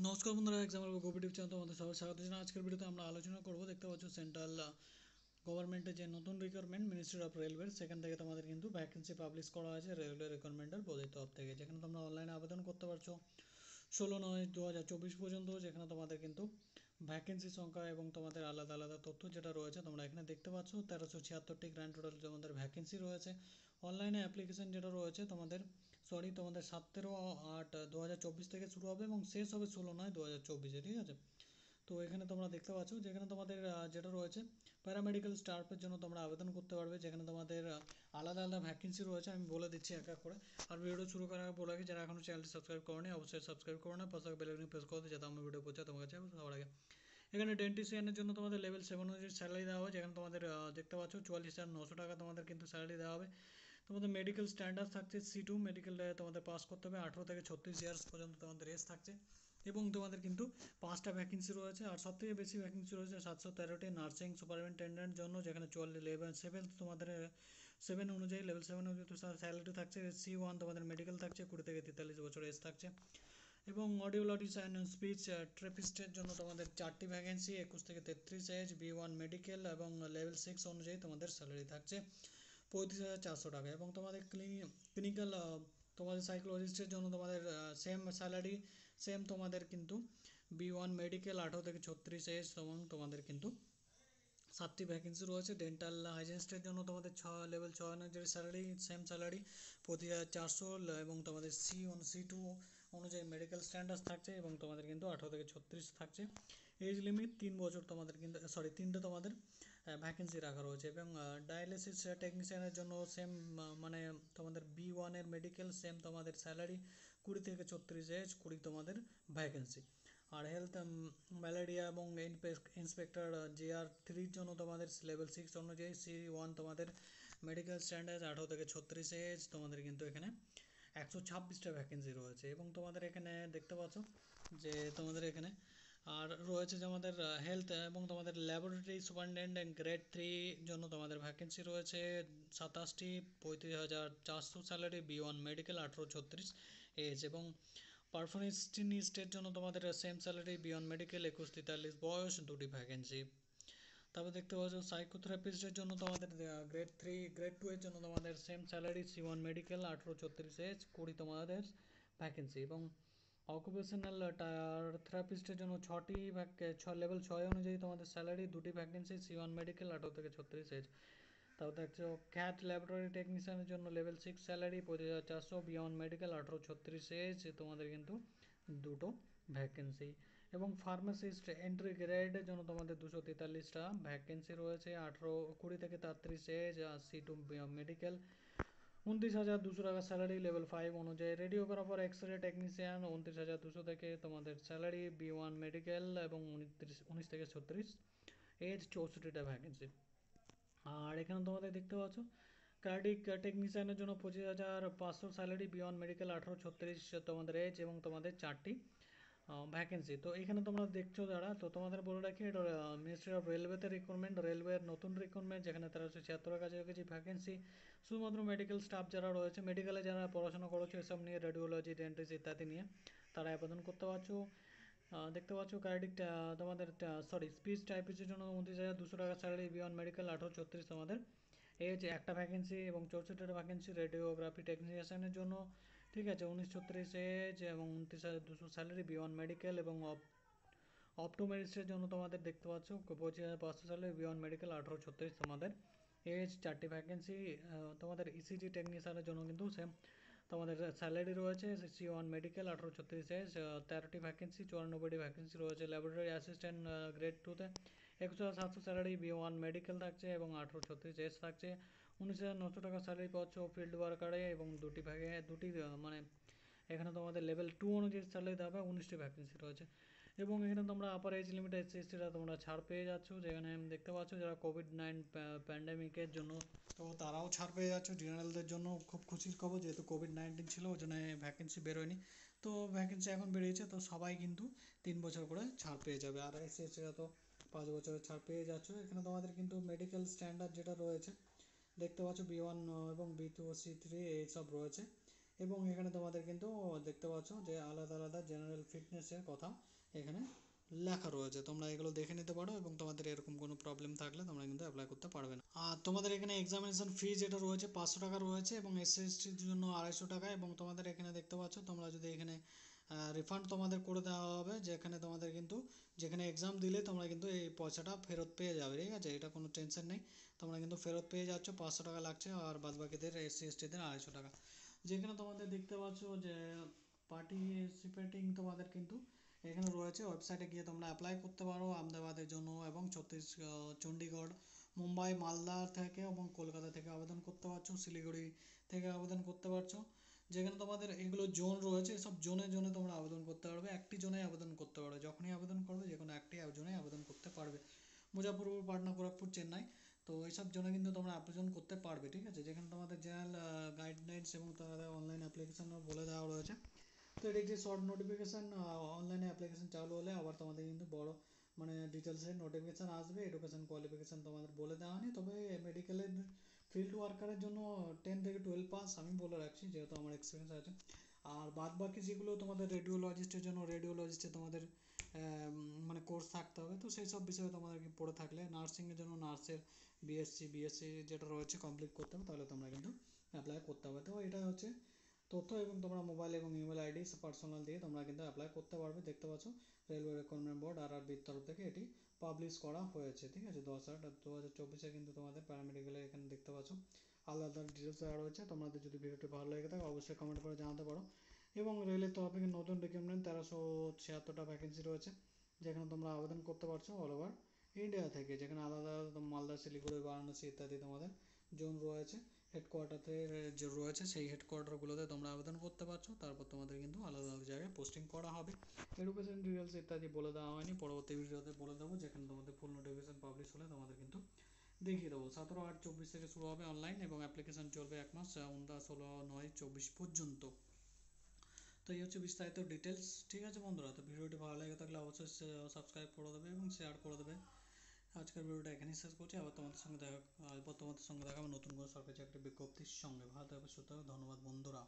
নমস্কার বন্ধুরা, exam Covid channel তোমাদের সবাই স্বাগত জানাই। আজকের ভিডিওতে আমরা আলোচনা করব, দেখতে পাচ্ছ সেন্ট্রাল গভর্নমেন্টের যে নতুন রিক্রুটমেন্ট মিনিস্ট্রি অফ রেলওয়ে, সেখান থেকে তোমাদের কিন্তু ভ্যাকেন্সি পাবলিশ করা হয়েছে রেলওয়ে রিক্রুটমেন্টের বোর্ডের তরফ থেকে, যেখানে তোমরা অনলাইনে আবেদন করতে পারছো 16/9/2024 পর্যন্ত। যেখানে তোমাদের কিন্তু ভ্যাকেন্সি সংখ্যা এবং তোমাদের আলাদা আলাদা তথ্য যেটা রয়েছে তোমরা এখানে দেখতে পাচ্ছ। 1376টি গ্র্যান্ড টোটাল তোমাদের ভ্যাকেন্সি রয়েছে। অনলাইনে অ্যাপ্লিকেশন যেটা রয়েছে তোমাদের তোমাদের 17/8/2024 থেকে শুরু হবে এবং শেষ হবে 16/9/2024, ঠিক আছে। তো এখানে তোমরা দেখতে পাচ্ছ যেখানে তোমাদের যেটা রয়েছে প্যারামেডিক্যাল স্টাফের জন্য তোমরা আবেদন করতে পারবে, যেখানে তোমাদের আলাদা আলাদা ভ্যাকেন্সি রয়েছে। আমি বলে দিচ্ছি এক এক করে। আর ভিডিও শুরু করার আগে বলে রাখি, যারা এখনও চ্যানেলটি সাবস্ক্রাইব করেনি অবশ্যই সাবস্ক্রাইব করো না, পাশে বেল আইকন প্রেস করতে, যাতে আমার ভিডিও পৌঁছায় তোমার কাছে সবার আগে। এখানে ডেন্টিশিয়ানের জন্য তোমাদের লেভেল 7 অনুযায়ী স্যালারি দেওয়া হবে, যেখানে তোমাদের দেখতে পাচ্ছ 44,900 টাকা তোমাদের কিন্তু স্যালারি দেওয়া হবে। তোমাদের মেডিকেল স্ট্যান্ডার্ড থাকছে C2 মেডিকেল, তোমাদের পাস করতে হবে। 18 থেকে 36 ইয়ার্স পর্যন্ত তোমাদের এজ থাকছে এবং তোমাদের কিন্তু 5টা ভ্যাকেন্সি রয়েছে। আর সবথেকে বেশি ভ্যাকেন্সি রয়েছে 713টি নার্সিং সুপারিনটেন্ডেন্ট জন্য, যেখানে 11 তোমাদের 7 অনুযায়ী লেভেল 7 অনুযায়ী তো স্যালারি থাকছে। C1 তোমাদের মেডিকেল থাকছে, 20 থেকে 43 বছর এজ থাকছে। এবং অডিওলজিস্ট অ্যান্ড স্পিচ থেরাপিস্টের জন্য তোমাদের 4টি ভ্যাকেন্সি, 21 থেকে 33 এজ, B1 মেডিকেল এবং লেভেল 6 অনুযায়ী তোমাদের স্যালারি থাকছে 35,400 টাকা। এবং তোমাদের ক্লিনিক্যাল তোমাদের সাইকোলজিস্টের জন্য তোমাদের সেম স্যালারি, সেম তোমাদের কিন্তু B1 মেডিকেল 18 থেকে 36 এজ এবং তোমাদের কিন্তু 7টি ভ্যাকেন্সি রয়েছে। ডেন্টাল হাইজিনিস্টের জন্য তোমাদের লেভেল 6 অনুযায়ী স্যালারি, সেম স্যালারি 25,400 এবং তোমাদের C2 অনুযায়ী মেডিকেল স্ট্যান্ডার্ড থাকছে এবং তোমাদের কিন্তু 18 থেকে 36 থাকছে। এজ লিমিট 3 বছর তোমাদের কিন্তু 3টে তোমাদের ভ্যাকেন্সি রাখা রয়েছে। এবং ডায়ালিসিস টেকনিশিয়ানের জন্য সেম মানে তোমাদের B1 এর মেডিকেল, সেম তোমাদের স্যালারি 20 থেকে 36 এজ, 20 তোমাদের ভ্যাকেন্সি। আর হেলথ ম্যালেরিয়া এবং ইন্সপেক্টর JR3 জন্য তোমাদের লেভেল 6 অনুযায়ী C1 তোমাদের মেডিকেল স্ট্যান্ডার্ড 18 থেকে 36 এজ, তোমাদের কিন্তু এখানে 126টা ভ্যাকেন্সি রয়েছে। এবং তোমাদের এখানে দেখতে পাচ্ছ যে তোমাদের এখানে আর রয়েছে যে আমাদের হেলথ এবং তোমাদের ল্যাবরেটরি সুপারিনটেন্ডেন্ট গ্রেড 3 জন্য তোমাদের ভ্যাকেন্সি রয়েছে 27টি, 35,400 স্যালারি, B1 মেডিকেল 18-36 এজ। এবং পারফরমেন্সিস্টের জন্য তোমাদের সেম স্যালারি, B1 মেডিকেল 21-43 বয়স, 2টি ভ্যাকেন্সি। তারপর দেখতে পাচ্ছ সাইকোথেরাপিস্টের জন্য তোমাদের গ্রেড 2 এর জন্য তোমাদের same salary, C1 medical 18-36 age, 20 তোমাদের ভ্যাকেন্সি। এবং অকুপেশনাল থেরাপিস্টের জন্য 6টি লেভেল 6 অনুযায়ী তোমাদের স্যালারি, 2টি ভ্যাকেন্সি, C1 মেডিকেল 18 থেকে 36 এজ। তারপর দেখছো ক্যাট ল্যাবরেটরি টেকনিশিয়ানের জন্য level 6 salary 25,400, B1 medical 18-36 age, তোমাদের কিন্তু 2টো ভ্যাকেন্সি। এবং ফার্মাসিস্ট এন্ট্রি গ্রেডের জন্য তোমাদের 243টা ভ্যাকেন্সি রয়েছে 20 থেকে 33 এজ, C2 মেডিকেল 29,200 টাকা স্যালারি, লেভেল 5 অনুযায়ী। রেডিওগ্রাফার এক্সরে টেকনিশিয়ান 29,200 থেকে তোমাদের স্যালারি, B1 মেডিকেল এবং 19 থেকে 36 এজ, 64টা ভ্যাকেন্সি। আর এখানে তোমাদের দেখতে পাচ্ছ কার্ডিক টেকনিশিয়ানের জন্য 25,500 স্যালারি, B1 মেডিকেল 18-36 তোমাদের এজ এবং তোমাদের 4টি ভ্যাকেন্সি। তো এখানে তোমরা দেখছো যারা, তো তোমাদের বলে রাখি এটা মিনিস্ট্রি অফ রেলওয়েতে রিক্রুটমেন্ট, রেলওয়ের নতুন রিক্রুটমেন্ট, যেখানে 1376 কাছাকাছি ভ্যাকেন্সি। শুধুমাত্র মেডিকেল স্টাফ যারা রয়েছে, মেডিকেলে যারা পড়াশোনা করেছো এসব নিয়ে, রেডিওলজি ডেন্টিস্ট ইত্যাদি নিয়ে, তারা আবেদন করতে পারছো। দেখতে পাচ্ছ কার্ডিক তোমাদের স্পিচ টাইপিস্টের জন্য 29,200 টাকা স্যালারি, B1 মেডিকেল 18-36 তোমাদের এজ, একটা ভ্যাকেন্সি। এবং 64টা ভ্যাকেন্সি রেডিওগ্রাফি টেকনিশিয়ানের জন্য, ঠিক আছে, 19-36 এজ এবং 29,200 স্যালারি, B1 মেডিকেল। এবং অপটোমেট্রিস্টের জন্য তোমাদের দেখতে পাচ্ছ 25,500 স্যালারি, B1 মেডিকেল 18-36 তোমাদের এজ, 4টি ভ্যাকেন্সি। তোমাদের ECG টেকনিশিয়ানের জন্য কিন্তু সেম তোমাদের স্যালারি রয়েছে, C1 মেডিকেল 18-36 এজ, 13টি ভ্যাকেন্সি, 94টি ভ্যাকেন্সি রয়েছে। ল্যাবরেটরি অ্যাসিস্ট্যান্ট গ্রেড 2তে 21,700 স্যালারি, B1 মেডিকেল থাকছে এবং 18-36 এজ থাকছে। 19,900 টাকা স্যালারি পাচ্ছ ফিল্ড ওয়ার্কারে এবং দুটি মানে এখানে তোমাদের লেভেল 2 অনুযায়ী স্যালারি দেওয়া হবে, 19টি ভ্যাকেন্সি রয়েছে। এবং এখানে তোমরা আপার এজ লিমিট SC/STরা তোমরা ছাড় পেয়ে যাচ্ছ, যেখানে দেখতে পাচ্ছ যারা কোভিড-9 প্যান্ডেমিকের জন্য, তো তারাও ছাড় পেয়ে যাচ্ছ। জেনারেলদের জন্য খুব খুশির খবর, যেহেতু কোভিড-19 ছিল ওই জন্য ভ্যাকেন্সি বেরোয়নি, তো ভ্যাকেন্সি এখন বেরিয়েছে, তো সবাই কিন্তু 3 বছর করে ছাড় পেয়ে যাবে। আর SC/STরা তো 5 বছরের ছাড় পেয়ে যাচ্ছ। এখানে তোমাদের কিন্তু মেডিকেল স্ট্যান্ডার্ড যেটা রয়েছে দেখতে পাচ্ছ, B1 এবং B2 ও C3 এইসব রয়েছে। এবং এখানে তোমাদের কিন্তু দেখতে পাচ্ছ যে আলাদা আলাদা জেনারেল ফিটনেসের কথা এখানে লেখা রয়েছে, তোমরা এগুলো দেখে নিতে পারো এবং তোমাদের এরকম কোনো প্রবলেম থাকলে তোমরা কিন্তু অ্যাপ্লাই করতে পারবে না। আর তোমাদের এখানে এক্সামিনেশন ফি যেটা রয়েছে 500 টাকা রয়েছে এবং এসসি/এসটির জন্য 250 টাকা, এবং তোমাদের এখানে দেখতে পাচ্ছ তোমরা যদি এখানে রিফান্ড তোমাদের করে দেওয়া হবে, যেখানে তোমাদের কিন্তু যেখানে এক্সাম দিলে তোমরা কিন্তু এই পয়সাটা ফেরত পেয়ে যাবে, ঠিক আছে, এটা কোনো টেনশন নেই, তোমরা কিন্তু ফেরত পেয়ে যাচ্ছ। 500 টাকা লাগছে আর বাদবাকিদের এসসি/এসটিদের 250 টাকা। যেখানে তোমাদের দেখতে পাচ্ছ যে পার্টিসিপেটিং তোমাদের কিন্তু এখানে রয়েছে, ওয়েবসাইটে গিয়ে তোমরা অ্যাপ্লাই করতে পারো আহমেদাবাদের জন্য এবং চণ্ডীগড়, মুম্বাই, মালদা থেকে এবং কলকাতা থেকে আবেদন করতে পারছো, শিলিগুড়ি থেকে আবেদন করতে পারছো। যেখানে তোমাদের এগুলো জোন রয়েছে, সব জোনে জোনে তোমরা আবেদন করতে পারবে, একটি জোনে আবেদন করতে পারবে, যখনই আবেদন করবে যে কোনো একটি জোনে আবেদন করতে পারবে। মুজাফরপুর, পাটনা, খড়গপুর, চেন্নাই, তো এইসব জন্য কিন্তু তোমরা আবেদন করতে পারবে, ঠিক আছে। যেখানে তোমাদের জেনারেল গাইডলাইন্স এবং তোমাদের অনলাইন অ্যাপ্লিকেশনও বলে দেওয়া রয়েছে। তো এটি একটি শর্ট নোটিফিকেশান, অনলাইনে অ্যাপ্লিকেশন চালু হলে আবার তোমাদের কিন্তু বড় মানে ডিটেলসের নোটিফিকেশান আসবে। এডুকেশান কোয়ালিফিকেশান তোমাদের বলে দেওয়া হয়নি, তবে মেডিকেলের ফিল্ড ওয়ার্কারের জন্য 10 থেকে 12 পাস আমি বলে রাখছি, যেহেতু আমার এক্সপিরিয়েন্স আছে। আর বাদ বাকি যেগুলো তোমাদের রেডিওলজিস্টের জন্য, রেডিওলজিস্টে তোমাদের মানে কোর্স থাকতে হবে, তো সেই সব বিষয়ে তোমাদের পড়ে থাকলে, নার্সিংয়ের জন্য নার্সের বিএসসি যেটা রয়েছে কমপ্লিট করতে হবে, তাহলে তোমরা কিন্তু অ্যাপ্লাই করতে হবে। তো এটা হচ্ছে তথ্য, এবং তোমরা মোবাইল এবং ইমেল আইডি পার্সোনাল দিয়ে তোমরা কিন্তু অ্যাপ্লাই করতে পারবে। দেখতে পাচ্ছ রেলওয়ে রিক্রুটমেন্ট বোর্ড RRBর তরফ থেকে এটি পাবলিশ করা হয়েছে, ঠিক আছে। 10/8/2024 কিন্তু তোমাদের প্যারামেডিক্যালের এখানে দেখতে পাচ্ছ আলাদা ডিটেলস দেওয়া রয়েছে। তোমাদের যদি ভিডিওটি ভালো লেগে থাকে অবশ্যই কমেন্ট করে জানাতে পারো। এবং রেলের তরফ থেকে নতুন রিক্রুটমেন্ট 1376টা ভ্যাকেন্সি রয়েছে, যেখানে তোমরা আবেদন করতে পারছো অল ওভার ইন্ডিয়া থেকে, যেখানে আলাদা আলাদা মালদা, শিলিগুড়ি, বারাণসী ইত্যাদি তোমাদের জোন রয়েছে। হেডকোয়ার্টারে যে রয়েছে সেই হেডকোয়ার্টারগুলোতে তোমরা আবেদন করতে পারছো, তারপর তোমাদের কিন্তু আলাদা আলাদা জায়গায় পোস্টিং করা হবে। এডুকেশন ডিটেলস ইত্যাদি বলে দেওয়া হয়নি, পরবর্তী ভিডিওতে বলে দেবো, যেখানে তোমাদের ফুল নোটিফিকেশন পাবলিশ হলে তোমাদের কিন্তু দেখিয়ে দেবো। 17/8/24 থেকে শুরু হবে অনলাইন, এবং অ্যাপ্লিকেশন চলবে 1 মাস, 16/9/24 পর্যন্ত। তো এই হচ্ছে বিস্তারিত ডিটেলস, ঠিক আছে বন্ধুরা। তো ভিডিওটি ভালো লেগে থাকলে অবশ্যই সাবস্ক্রাইব করে দেবে এবং শেয়ার করে দেবে। আজকের ভিডিওটা এখানেই শেষ করছি, আবার তোমাদের সঙ্গে দেখা হবে নতুন কোনো সরকারি চাকরির বিজ্ঞপ্তির সঙ্গে। ভালো থাকবে, সুস্থ থাকবে, ধন্যবাদ বন্ধুরা।